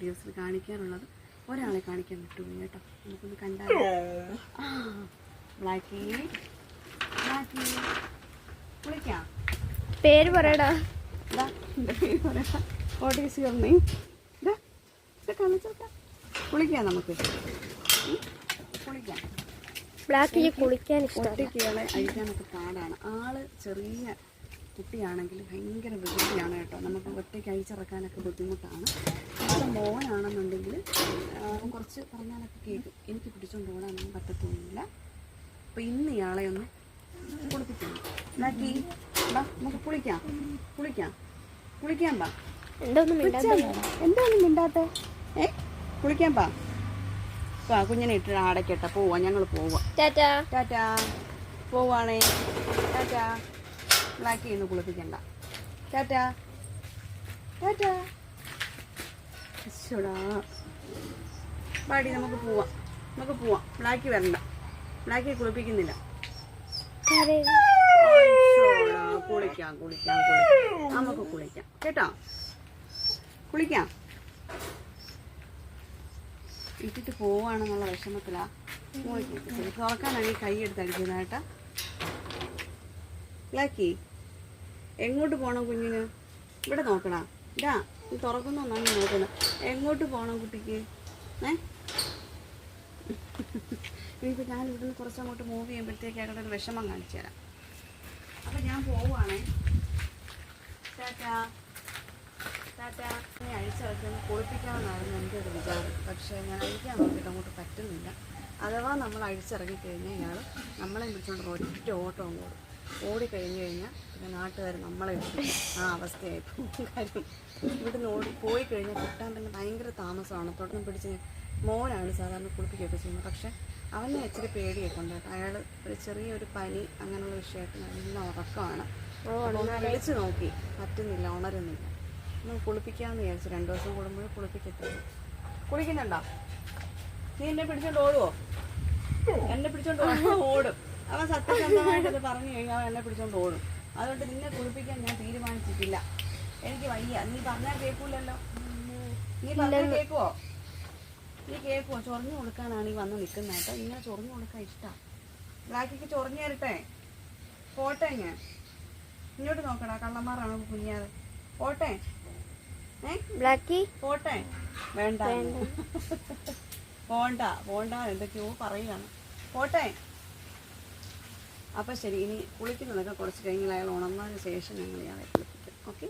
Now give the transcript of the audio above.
വീഡിയോസിൽ കാണിക്കാറുള്ളത്. ഒരാളെ കാണിക്കാൻ വിട്ടുപോയി കേട്ടോ. നമുക്കൊന്ന് കണ്ടാലോ. ബ്ലാക്കി കുളിക്കാം. പേര് പറയടാ. കുളിക്കാം, നമുക്ക് കുളിക്കാം. ബ്ലാക്കിന് കുളിക്കാൻ ഇഷ്ടമാണ്. കുട്ടികളെ അഴിക്കാനൊക്കെ പാടാണ്. ആള് ചെറിയ കുട്ടിയാണെങ്കിൽ ഭയങ്കര വികൃതിയാണ് കേട്ടോ. നമുക്ക് ഒറ്റയ്ക്ക് അഴിച്ചിറക്കാനൊക്കെ ബുദ്ധിമുട്ടാണ്. നമ്മുടെ മോനാണെന്നുണ്ടെങ്കിൽ കുറച്ച് പറഞ്ഞാലൊക്കെ കേൾക്കും. എനിക്ക് പിടിച്ചുകൊണ്ട് ഓടാനൊന്നും പറ്റത്തൊന്നുമില്ല. അപ്പോൾ ഇന്ന് ഇയാളെ ഒന്ന് കുളിപ്പിക്കണം. ബ്ലാക്കി ബാ, നമുക്ക് കുളിക്കാം. ബാ. എന്താണെന്നും മിണ്ടാത്ത കുളിക്കാൻ പാ. കുഞ്ഞിനെ ഇട്ട് അടയ്ക്കട്ടെ. പോവാ, ഞങ്ങൾ പോവാ. ടാറ്റാ. പോവാണേ. ടാറ്റാ. ബ്ലാക്കി ഇന്ന് കുളിപ്പിക്കണ്ട. ടാറ്റാ. പാടി, നമുക്ക് പോവാം. ബ്ലാക്കി വരണ്ട. ബ്ലാക്കി കുളിപ്പിക്കുന്നില്ല. കുളിക്കാം. നമുക്ക് കുളിക്കാം കേട്ടോ. കുളിക്കാം. ഇട്ടിട്ട് പോവാണെന്നുള്ള വിഷമത്തിലാ. തുറക്കാനാണ് ഈ കൈ എടുത്ത് അടിക്കുന്നത് കേട്ടാ. ബ്ലാക്കി എങ്ങോട്ട് പോകണം കുഞ്ഞിന്? ഇവിടെ നോക്കണ. ഇതാ നീ തുറക്കുന്നൊന്നാണ് നോക്കുന്നത്. എങ്ങോട്ട് പോകണം കുട്ടിക്ക്? ഇനിയിപ്പോൾ ഞാൻ ഇവിടുന്ന് കുറച്ചങ്ങോട്ട് മൂവ് ചെയ്യുമ്പോഴത്തേക്ക് അവിടെ ഒരു വിഷമം കാണിച്ചു തരാം. അപ്പം ഞാൻ പോവുകയാണേ. ടാറ്റാ. നീ അഴിച്ചിറക്കി കുളിപ്പിക്കാമെന്നായിരുന്നു എൻ്റെ ഒരു വിചാരം. പക്ഷേ ഞാൻ അഴിക്കാൻ നോക്കിയിട്ട് അങ്ങോട്ട് പറ്റുന്നില്ല. അഥവാ നമ്മൾ അഴിച്ചിറങ്ങിക്കഴിഞ്ഞാൽ ഇയാൾ നമ്മളെ പിടിച്ചുകൊണ്ട് ഒറ്റ ഓട്ടം ഓടിക്കഴിഞ്ഞ് കഴിഞ്ഞാൽ പിന്നെ നാട്ടുകാർ നമ്മളെ ആ അവസ്ഥയായിപ്പോൾ. കാര്യം ഇവിടുന്ന് പോയി കഴിഞ്ഞാൽ കിട്ടാൻ തന്നെ ഭയങ്കര താമസമാണ്. തുടർന്ന് പിടിച്ച് മോനാണ് സാധാരണ കുളിപ്പിക്കുകയൊക്കെ ചെയ്യുന്നത്. പക്ഷേ അവനെ ഇച്ചിരി പേടിയൊക്കെ ഉണ്ട്. അയാൾ ഒരു ചെറിയൊരു പനി അങ്ങനെയുള്ള വിഷയമായിട്ട് നല്ല ഉറക്കമാണ്. വിളിച്ച് നോക്കി, പറ്റുന്നില്ല, ഉണരുന്നില്ല. ഒന്ന് കുളിപ്പിക്കാമെന്ന് വിചാരിച്ചു. 2 ദിവസം കൂടുമ്പോഴേ കുളിപ്പിക്കത്തില്ല. കുളിക്കുന്നുണ്ടോ? നീ എന്നെ പിടിച്ചോണ്ട് ഓടുവോ? എന്നെ പിടിച്ചോണ്ട് ഓടും. അവൻ സത്യസന്ധമായിട്ടത് പറഞ്ഞു കഴിഞ്ഞാൽ എന്നെ പിടിച്ചോണ്ട് ഓടും. അതുകൊണ്ട് നിന്നെ കുളിപ്പിക്കാൻ ഞാൻ തീരുമാനിച്ചിട്ടില്ല. എനിക്ക് വയ്യ. നീ പറഞ്ഞാൽ കേൾക്കൂലല്ലോ. നീ പറഞ്ഞാൽ കേൾക്കുവോ? ചൊറിഞ്ഞു കൊടുക്കാനാണ് ഈ വന്ന് നിൽക്കുന്നത് കേട്ടോ. ഇങ്ങനെ ചൊറിഞ്ഞു കൊടുക്കാൻ ഇഷ്ടമാണ്. ബ്ലാക്കിക്ക് ചൊറിഞ്ഞു തരട്ടെ? പോട്ടെ. ഞാൻ ഇങ്ങോട്ട് നോക്കടാ. കള്ളന്മാരാണ് കുഞ്ഞാറ്. പോട്ടെ. ബ്ലാക്കി പോട്ടെ. വേണ്ട പോണ്ട എന്തൊക്കെയോ പറയുകയാണ്. പോട്ടെ. അപ്പം ശരി, ഇനി കുളിക്കുന്നതൊക്കെ കുറച്ച് കഴിഞ്ഞാൽ അയാൾ ഉണർന്നതിന് ശേഷം ഞങ്ങൾ ഇയാളെ കുളിപ്പിക്കും. ഓക്കെ.